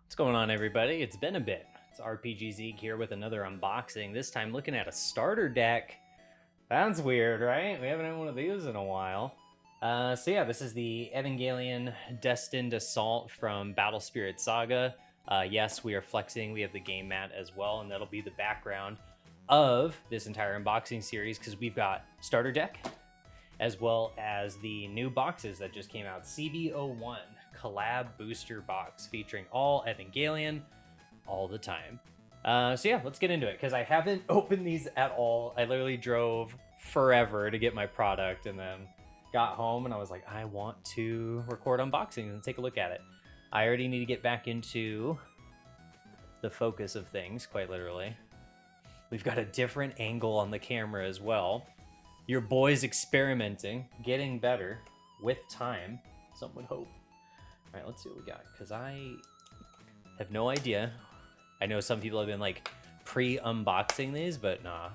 What's going on, everybody? It's been a bit. It's RPG Zeke here with another unboxing. This time looking at a starter deck. That's weird, right? We haven't had one of these in a while. This is the Evangelion Destined Assault from Battle Spirits Saga. Yes, we are flexing. We have the game mat as well, and that'll be the background of this entire unboxing series because we've got starter deck as well as the new boxes that just came out. CB01 collab booster box featuring all Evangelion all the time. Let's get into it because I haven't opened these at all. I literally drove forever to get my product and then got home and I was like, I want to record unboxing and take a look at it. I already need to get back into the focus of things, quite literally. We've got a different angle on the camera as well. Your boy's experimenting, getting better with time, some would hope. All right, let's see what we got, because I have no idea. I know some people have been like pre-unboxing these, but nah.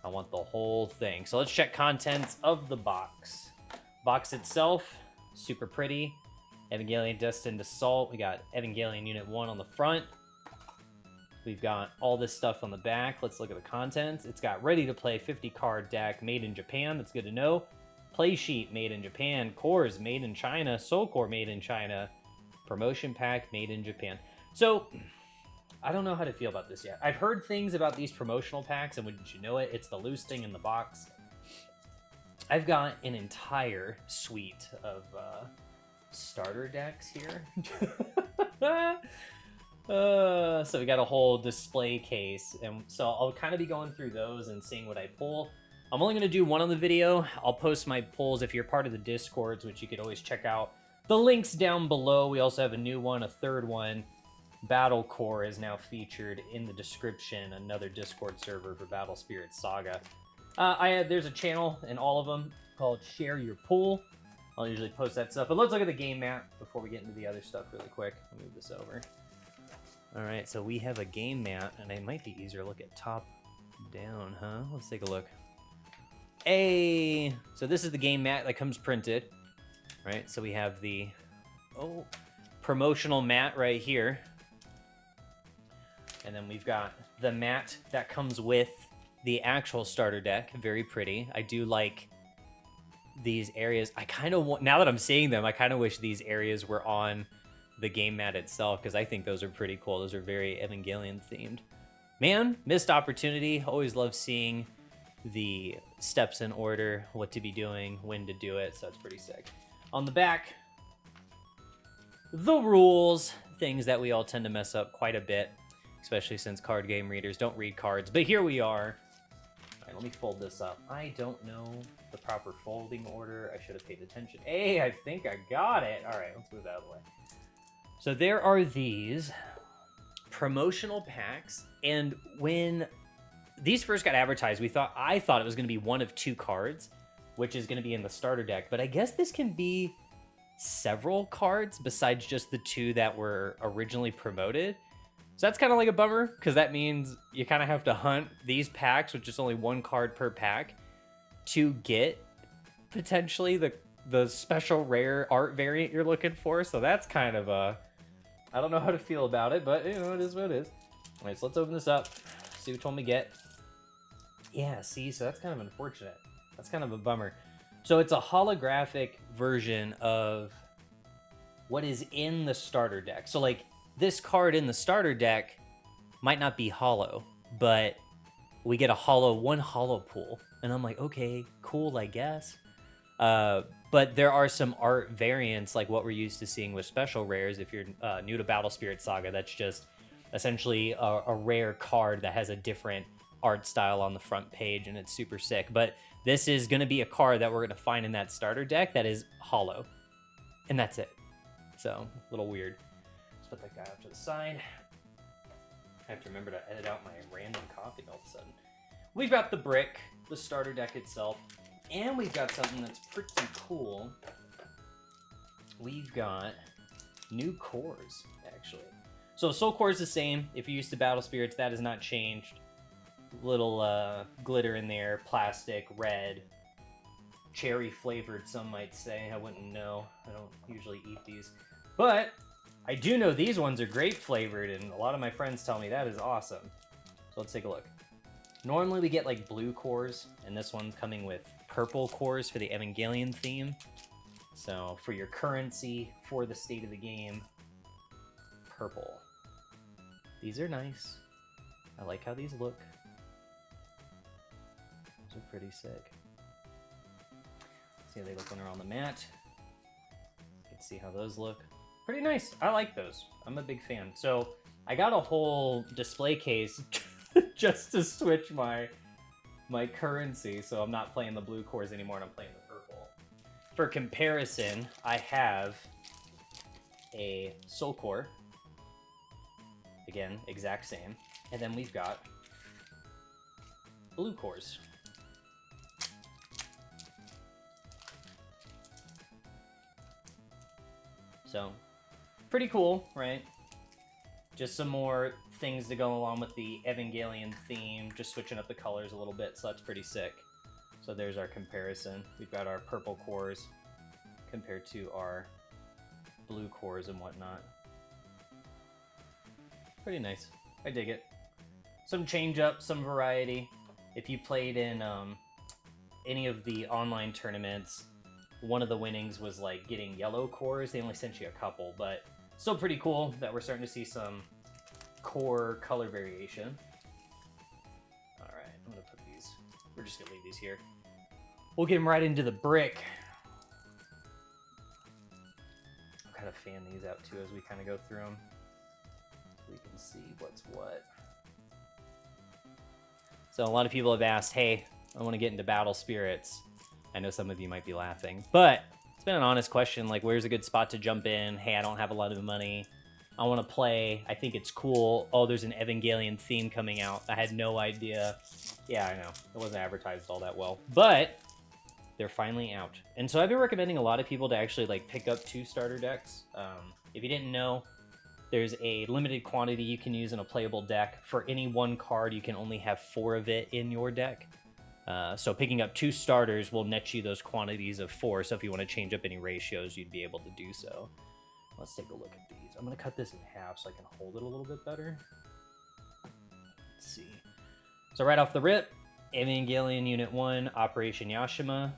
I want the whole thing. So let's check contents of the box. Box itself, super pretty. Evangelion Destined Assault. We got Evangelion Unit 1 on the front. We've got all this stuff on the back. Let's look at the contents. It's got ready to play 50 card deck made in Japan. That's good to know. Play sheet made in Japan. Cores made in China. Soul Core made in China. Promotion pack made in Japan. So I don't know how to feel about this yet. I've heard things about these promotional packs, and wouldn't you know it, it's the loose thing in the box. I've got an entire suite of starter decks here. So we got a whole display case, and so I'll kind of be going through those and seeing what I pull. I'm only going to do one on the video. I'll post my pulls if you're part of the Discords, which you could always check out. The links down below. We also have a new one, a third one. Battle Core is now featured in the description, another Discord server for Battle Spirits Saga. There's a channel in all of them called Share Your Pull. I'll usually post that stuff, but let's look at the game map before we get into the other stuff really quick. I'll move this over. All right, so we have a game mat, and it might be easier to look at top down, huh? Let's take a look. Hey, so this is the game mat that comes printed, right? So we have the promotional mat right here. And then we've got the mat that comes with the actual starter deck. Very pretty. I do like these areas. I kind of want, now that I'm seeing them, I kind of wish these areas were on the game mat itself, because I think those are pretty cool. Those are very Evangelion themed. Man, missed opportunity. Always love seeing the steps in order, what to be doing, when to do it, so that's pretty sick. On the back, the rules, things that we all tend to mess up quite a bit, especially since card game readers don't read cards, but here we are. All right, let me fold this up. I don't know the proper folding order. I should have paid attention. Hey, I think I got it. All right, let's move that out of the way. So there are these promotional packs, and when these first got advertised, I thought it was going to be one of two cards, which is going to be in the starter deck, but I guess this can be several cards besides just the two that were originally promoted. So that's kind of like a bummer, because that means you kind of have to hunt these packs with just only one card per pack to get potentially the special rare art variant you're looking for. So that's kind of I don't know how to feel about it, but you know, it is what it is. All right, so let's open this up, see which one we get. Yeah, see, so that's kind of unfortunate. That's kind of a bummer. So it's a holographic version of what is in the starter deck. So like this card in the starter deck might not be hollow, but we get one hollow pool. And I'm like, okay, cool, I guess. But there are some art variants like what we're used to seeing with special rares. If you're new to Battle Spirits Saga, that's just essentially a rare card that has a different art style on the front page, and it's super sick. But this is going to be a card that we're going to find in that starter deck that is hollow. And that's it. So, a little weird. Let's put that guy off to the side. I have to remember to edit out my random coughing all of a sudden. We've got the brick, the starter deck itself. And we've got something that's pretty cool. We've got new cores, actually. So Soul Core is the same. If you're used to Battle Spirits, that has not changed. Little glitter in there, plastic, red, cherry flavored, some might say. I wouldn't know. I don't usually eat these. But I do know these ones are grape flavored, and a lot of my friends tell me that is awesome. So let's take a look. Normally we get like blue cores, and this one's coming with purple cores for the Evangelion theme. So for your currency for the state of the game, purple. These are nice. I like how these look. Those are pretty sick. See how they look when they're on the mat. You can see how those look. Pretty nice. I like those. I'm a big fan. So I got a whole display case just to switch my currency, so I'm not playing the blue cores anymore and I'm playing the purple. For comparison, I have a soul core. Again, exact same. And then we've got blue cores. So, pretty cool, right? Just some more things to go along with the Evangelion theme, just switching up the colors a little bit, so that's pretty sick. So there's our comparison. We've got our purple cores compared to our blue cores and whatnot. Pretty nice. I dig it. Some change up, some variety. If you played in any of the online tournaments, one of the winnings was like getting yellow cores. They only sent you a couple, but still pretty cool that we're starting to see some core color variation. All right, I'm gonna put these, we're just gonna leave these here. We'll get them right into the brick. I'll kind of fan these out too as we kind of go through them, so we can see what's what. So a lot of people have asked, hey, I want to get into Battle Spirits. I know some of you might be laughing, but it's been an honest question, like where's a good spot to jump in? Hey, I don't have a lot of money. I want to play. I think it's cool. Oh, there's an Evangelion theme coming out. I had no idea. Yeah, I know. It wasn't advertised all that well, but they're finally out. And so I've been recommending a lot of people to actually like pick up 2 starter decks. If you didn't know, there's a limited quantity you can use in a playable deck. For any one card, you can only have 4 of it in your deck. So picking up 2 starters will net you those quantities of 4. So if you want to change up any ratios, you'd be able to do so. Let's take a look at these. I'm going to cut this in half so I can hold it a little bit better. Let's see. So right off the rip, Evangelion Unit 1, Operation Yashima.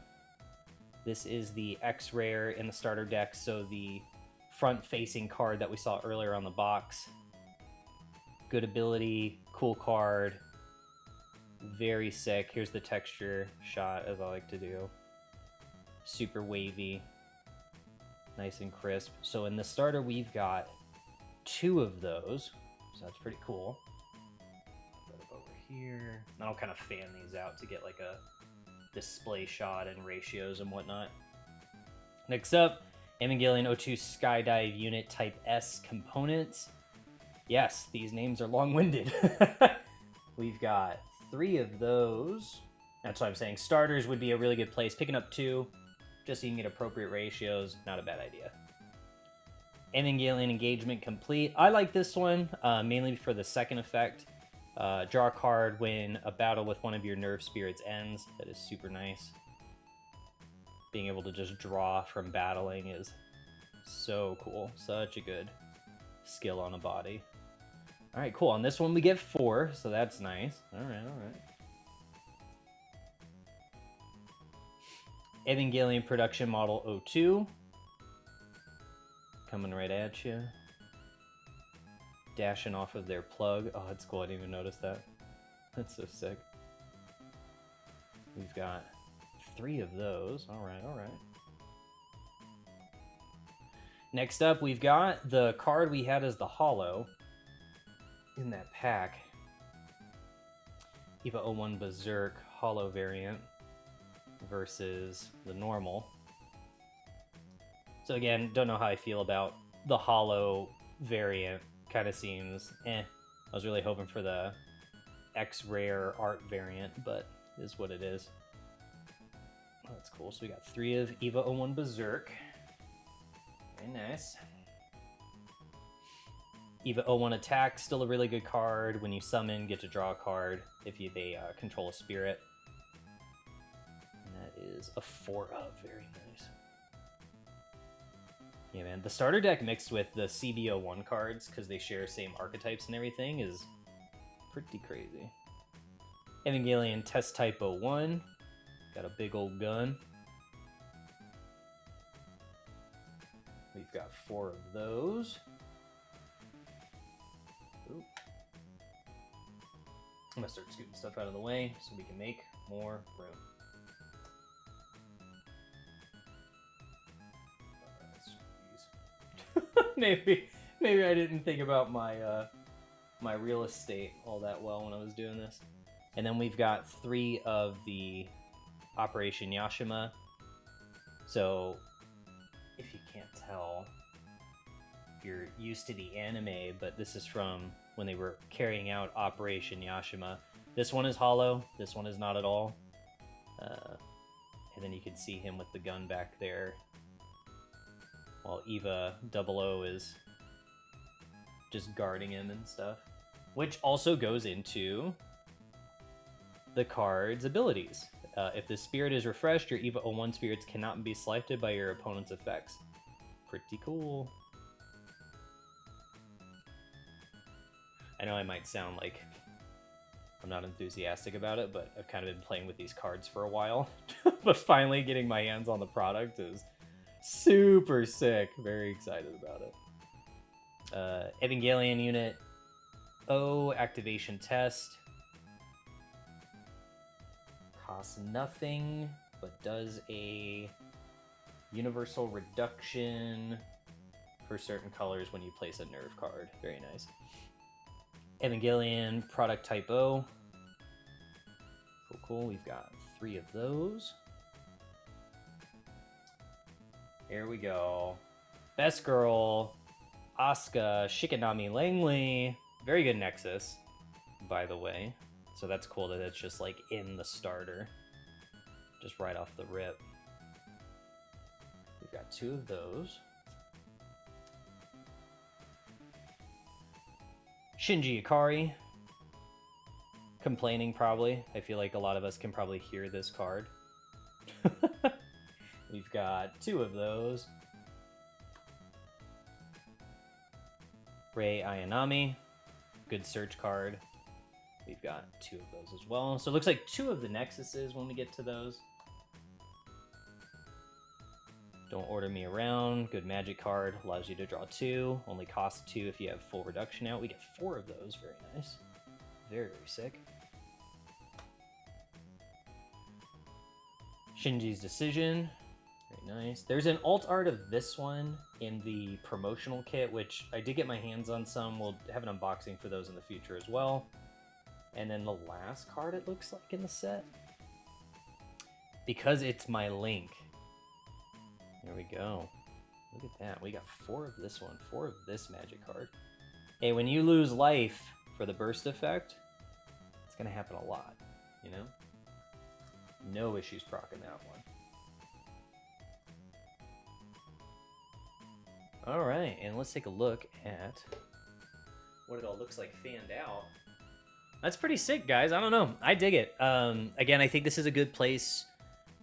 This is the X-Rare in the starter deck, so the front-facing card that we saw earlier on the box. Good ability, cool card. Very sick. Here's the texture shot, as I like to do. Super wavy. Nice and crisp. So in the starter, we've got 2 of those. So that's pretty cool. Put it over here. And I'll kind of fan these out to get like a display shot and ratios and whatnot. Next up, Evangelion 02 Skydive Unit Type S components. Yes, these names are long-winded. We've got 3 of those. That's what I'm saying. Starters would be a really good place. Picking up 2, just so you can get appropriate ratios, not a bad idea. Evangelion Engagement Complete. I like this one, mainly for the second effect. Draw a card when a battle with one of your nerve spirits ends. That is super nice. Being able to just draw from battling is so cool. Such a good skill on a body. All right, cool. On this one, we get 4, so that's nice. All right, all right. Evangelion Production Model 02. Coming right at you. Dashing off of their plug. Oh, that's cool. I didn't even notice that. That's so sick. We've got 3 of those. All right, all right. Next up, we've got the card we had as the holo in that pack. EVA 01 Berserk holo variant versus the normal. So again, don't know how I feel about the holo variant. Kind of seems eh. I was really hoping for the X-Rare art variant, but it is what it is. Oh, that's cool. So we got 3 of EVA 01 Berserk. Very nice. EVA 01 Attack, still a really good card. When you summon, get to draw a card if they control a spirit. And that is a 4 of. Very nice. Yeah, man. The starter deck mixed with the CBO1 cards, because they share same archetypes and everything, is pretty crazy. Evangelion Test Type 01. Got a big old gun. We've got 4 of those. Ooh. I'm gonna start scooting stuff out of the way so we can make more room. maybe I didn't think about my my real estate all that well when I was doing this. And then we've got 3 of the Operation Yashima. So if you can't tell, you're used to the anime, but this is from when they were carrying out Operation Yashima. This one is hollow, this one is not at all. And then you can see him with the gun back there, while Eva 00 is just guarding him and stuff. Which also goes into the card's abilities. If the spirit is refreshed, your Eva 01 spirits cannot be selected by your opponent's effects. Pretty cool. I know I might sound like I'm not enthusiastic about it, but I've kind of been playing with these cards for a while. But finally getting my hands on the product is super sick. Very excited about it. Evangelion Unit O activation test. Costs nothing, but does a universal reduction for certain colors when you place a nerve card. Very nice. Evangelion Product Type O. Cool. We've got 3 of those. Here we go. Best Girl, Asuka, Shikanami Langley. Very good Nexus, by the way. So that's cool that it's just like in the starter. Just right off the rip. We've got 2 of those. Shinji Ikari. Complaining, probably. I feel like a lot of us can probably hear this card. We've got 2 of those. Rei Ayanami. Good search card. We've got 2 of those as well. So it looks like 2 of the Nexuses when we get to those. Don't Order Me Around. Good magic card. Allows you to draw 2. Only costs 2 if you have full reduction out. We get 4 of those. Very nice. Very, very sick. Shinji's Decision. Very nice. There's an alt art of this one in the promotional kit, which I did get my hands on some. We'll have an unboxing for those in the future as well. And then the last card it looks like in the set, because it's my Link. There we go. Look at that. We got 4 of this one, 4 of this magic card. Hey, when you lose life for the burst effect, it's going to happen a lot, you know? No issues proccing that one. All right, and let's take a look at what it all looks like fanned out. That's pretty sick, guys. I don't know. I dig it. Again, I think this is a good place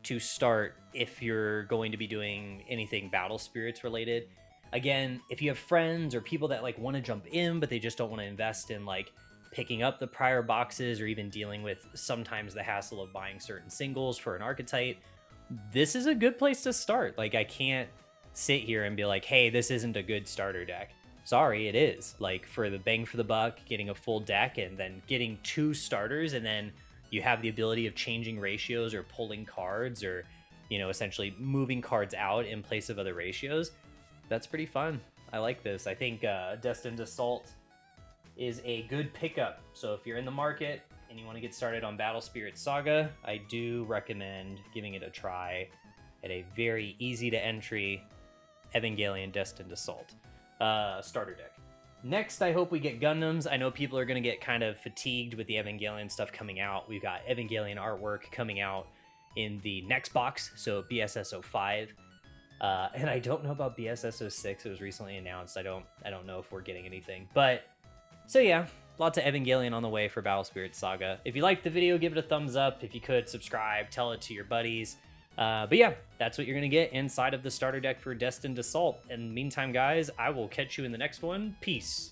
to start if you're going to be doing anything Battle Spirits related. Again, if you have friends or people that like want to jump in, but they just don't want to invest in like picking up the prior boxes or even dealing with sometimes the hassle of buying certain singles for an archetype, this is a good place to start. Like, I can't sit here and be like, hey, this isn't a good starter deck. Sorry, it is. Like, for the bang for the buck, getting a full deck and then getting 2 starters, and then you have the ability of changing ratios or pulling cards or, you know, essentially moving cards out in place of other ratios. That's pretty fun. I like this. I think Destined Assault is a good pickup. So if you're in the market and you want to get started on Battle Spirits Saga, I do recommend giving it a try at a very easy to entry Evangelion Destined Assault starter deck. Next, I hope we get Gundams. I know people are going to get kind of fatigued with the Evangelion stuff coming out. We've got Evangelion artwork coming out in the next box, so BSS 05. And I don't know about BSS 06. It was recently announced. I don't know if we're getting anything. But, so yeah, lots of Evangelion on the way for Battle Spirits Saga. If you liked the video, give it a thumbs up. If you could, subscribe, tell it to your buddies. But yeah, that's what you're going to get inside of the starter deck for Destined Assault. In the meantime, guys, I will catch you in the next one. Peace.